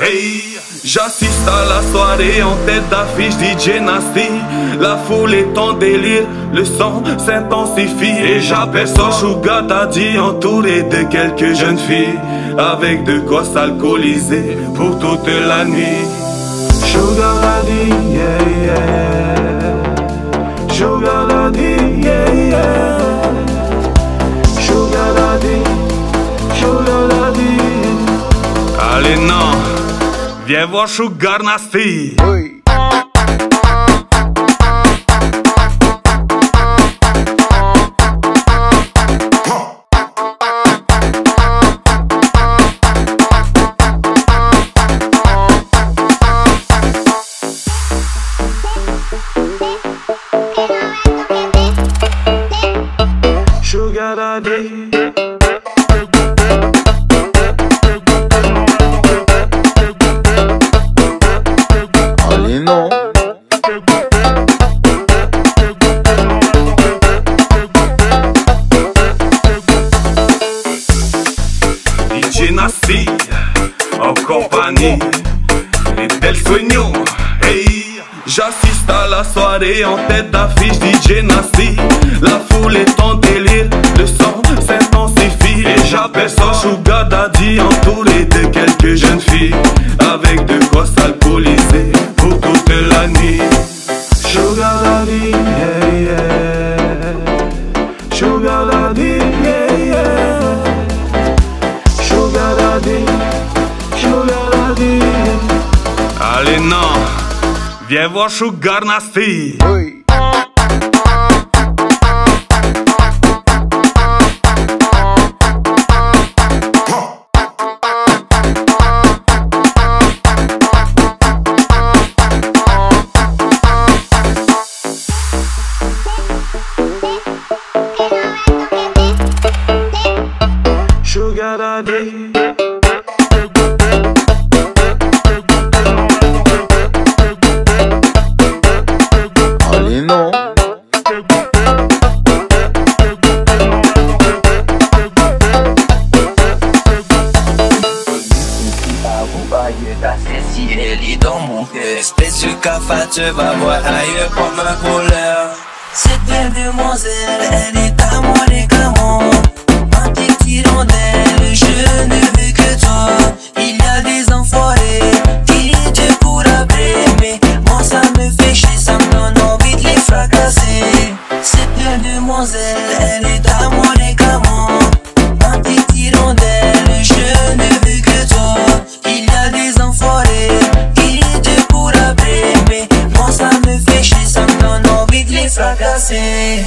Hey, j'assiste à la soirée en tête d'affiche DJ Nasty. La foule est en délire, le son s'intensifie. Et j'aperçois Sugar Daddy entouré de quelques jeunes filles, avec de quoi s'alcooliser pour toute la nuit. Sugar Daddy, yeah, yeah. Sugar Daddy, yeah, yeah. Sugar Daddy, Sugar Daddy. Allez non, viens voir Sugar Nasty. Oui. Sugar Daddy. Allez non. DJ Nasty en compagnie d'El Sueño. Hey, j'assiste à la soirée en tête d'affiche DJ Nasty. La foule est en délire, le son s'intensifie. Et j'aperçois Sugar Daddy entouré de quelques jeunes filles, avec de quoi s'alcooliser pour toute la nuit. Sugar Daddy, yeah, yeah. Sugar Daddy, yeah, yeah. Sugar Daddy, Sugar Daddy. Allez non, viens voir Sugar Nasty. Oui. Sugar Daddy. Allez non. Elle est dans mon cœur. Espèce de cafard, tu vas voir ailleurs comme un voleur. Cette belle demoiselle, elle est à moi les gamons. Ma petite hirondelle, je ne veux que toi. Il y a des enfoirés qui te courent après, mais moi ça me fait chier, ça me donne envie de les fracasser. Cette belle demoiselle, elle est à moi les gamons. Ma petite hirondelle, je ne veux que toi. Il y a des enfoirés qui te courent après, mais moi ça me fait chier, ça me donne envie de les fracasser.